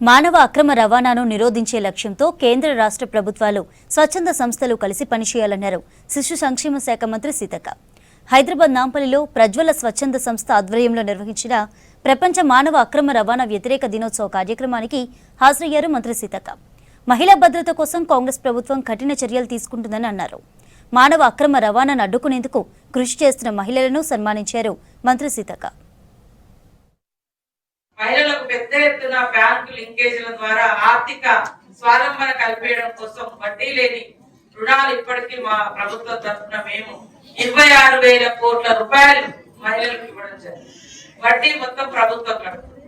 మానవ అక్రమ రవాణాను నిరోధించే లక్ష్యంతో కేంద్ర రాష్ట్ర ప్రభుత్వాలు స్వచ్ఛంద సంస్థలు కలిసి పనిచేయాలన్నారు శిశు సంక్షేమ శాఖ మంత్రి సీతక్క. హైదరాబాద్ నాంపల్లిలో ప్రజ్వల స్వచ్ఛంద సంస్థ ఆధ్వర్యంలో నిర్వహించిన ప్రపంచ మానవ అక్రమ రవాణా వ్యతిరేక దినోత్సవ కార్యక్రమానికి హాజరయ్యారు మంత్రి సీతక్క. మహిళా భద్రత కోసం కాంగ్రెస్ ప్రభుత్వం కఠిన చర్యలు తీసుకుంటుందని అన్నారు. మానవ అక్రమ రవాణాను అడ్డుకునేందుకు కృషి చేస్తున్న మహిళలను సన్మానించారు మంత్రి సీతక్క. మహిళలకు పెద్ద ఎత్తున బ్యాంకు లింకేజీల ద్వారా ఆర్థిక స్వావలంబన కల్పించడం కోసం వడ్డీ లేని రుణాలు ఇప్పటికీ మా ప్రభుత్వం తరఫున మేము 26,000 కోట్ల రూపాయలు మహిళలకు ఇవ్వడం జరిగింది. వడ్డీ మొత్తం ప్రభుత్వం కడుతుంది.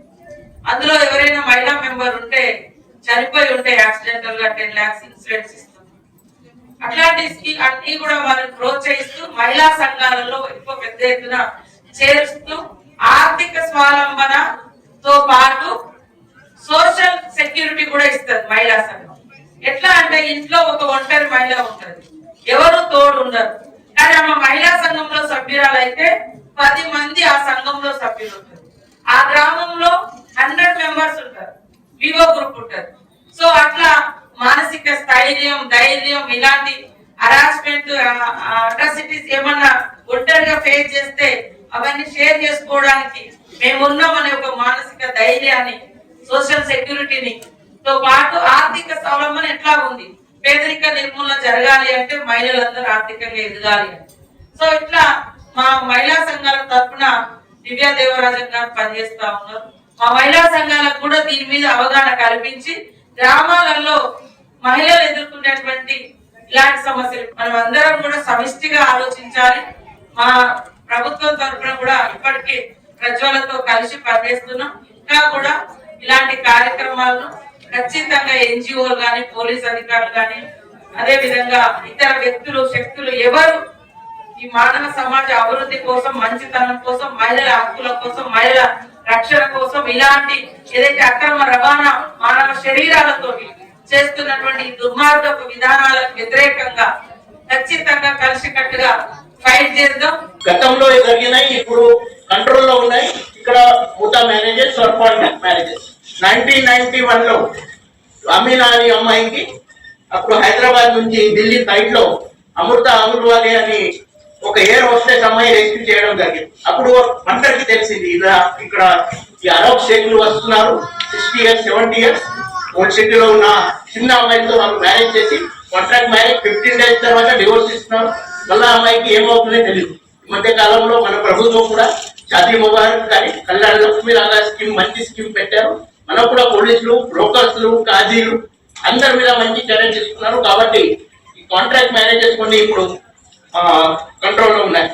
అందులో ఎవరైనా మహిళా మెంబర్ ఉంటే చనిపోయి ఉంటే యాక్సిడెంటల్ గా 10 lakhs ఇన్సూరెన్స్ ఇస్తుంది. అట్లాంటి అన్ని కూడా వారిని ప్రోత్సహిస్తూ మహిళా సంఘాలలో ఎక్కువ పెద్ద ఎత్తున చేరుస్తూ ఆర్థిక స్వావలంబన తో పాటు సోషల్ సెక్యూరిటీ కూడా ఇస్తుంది మహిళా సంఘం. ఎట్లా అంటే ఇంట్లో ఒక ఒంటరి మహిళ ఉంటది, ఎవరు తోడు ఉండరు. కానీ ఆమె మహిళా సంఘంలో సభ్యురాలు అయితే 10 మంది ఆ సంఘంలో సభ్యులు ఉంటారు. ఆ గ్రామంలో 100 మెంబర్స్ ఉంటారు, వివో గ్రూప్ ఉంటారు. సో అట్లా మానసిక స్థైర్యం, ధైర్యం, ఇలాంటి హరాస్మెంట్, అట్రాసిటీస్ ఏమన్నా ఒంటరిగా ఫేస్ చేస్తే అవన్నీ షేర్ చేసుకోవడానికి మేమున్నామనే ఒక మానసిక ధైర్యాన్ని, సోషల్ సెక్యూరిటీని తో పాటు ఆర్థిక స్వావలంబన ఎట్లా ఉంది, పేదరిక నిర్మూలన జరగాలి అంటే మహిళలందరూ ఆర్థికంగా ఎదగాలి అని. సో ఇట్లా మా మహిళా సంఘాల తరఫున దివ్యా దేవరాజన్ గారు పనిచేస్తా ఉన్నారు. మా మహిళా సంఘాలకు కూడా దీని మీద అవగాహన కల్పించి గ్రామాలలో మహిళలు ఎదుర్కొనేటువంటి ఇలాంటి సమస్యలు మనం అందరం కూడా సమిష్టిగా ఆలోచించాలి. మా ప్రభుత్వం తరఫున కూడా ఇప్పటికీ ప్రజ్వలతో కలిసి పనిచేస్తున్నాం. ఇంకా కూడా ఇలాంటి కార్యక్రమాలను ఖచ్చితంగా ఎన్జిఓలు కానీ, పోలీస్ అధికారులు కానీ, అదే విధంగా ఇతర వ్యక్తులు, శక్తులు ఎవరు ఈ మానవ సమాజ అభివృద్ధి కోసం, మంచితనం కోసం, మహిళల హక్కుల కోసం, మహిళల రక్షణ కోసం ఇలాంటి ఏదైతే అక్రమ రవాణా మానవ శరీరాలతో చేస్తున్నటువంటి దుర్మార్గపు విధానాలకు వ్యతిరేకంగా ఖచ్చితంగా కలిసికట్టుగా ఫైట్ చేద్దాం. గతంలో జరిగినాయి, ఇప్పుడు కంట్రోల్లో ఉన్నాయి. ఇక్కడ ముఠా మ్యారేజెస్, కాంట్రాక్ట్ మ్యారేజెస్ 1991 లో అమీనా అనే అమ్మాయికి అప్పుడు హైదరాబాద్ నుంచి ఢిల్లీ ఫ్లైట్ లో అమృత అమృవాలే అని ఒక ఎయిర్ హోస్టెస్ అమ్మాయి రెస్క్యూ చేయడం జరిగింది. అప్పుడు అందరికి తెలిసింది ఇలా ఇక్కడ ఈ అరబ్ షేక్లు వస్తున్నారు, 60 years 70 years ఓల్డ్ సిటీలో ఉన్న చిన్న అమ్మాయితో వాళ్ళు మ్యారేజ్ చేసి కాంట్రాక్ట్ మ్యారేజ్ 15 days తర్వాత డివోర్స్ ఇస్తున్నారు. మళ్ళా అమ్మాయికి ఏమవుతుందో తెలియదు. ఈ మధ్య కాలంలో మన ప్రభుత్వం కూడా షాదీ ముబారక్ కానీ కళ్యాణ లక్ష్మి లాగా స్కీమ్, మంచి స్కీమ్ పెట్టారు. మనకు కూడా పోలీసులు, బ్రోకర్స్లు, కాజీలు అందరి మీద మంచి చర్యలు తీసుకున్నారు. కాబట్టి ఈ కాంట్రాక్ట్ మ్యారేజెస్ కొన్ని ఇప్పుడు కంట్రోల్లో ఉన్నాయి.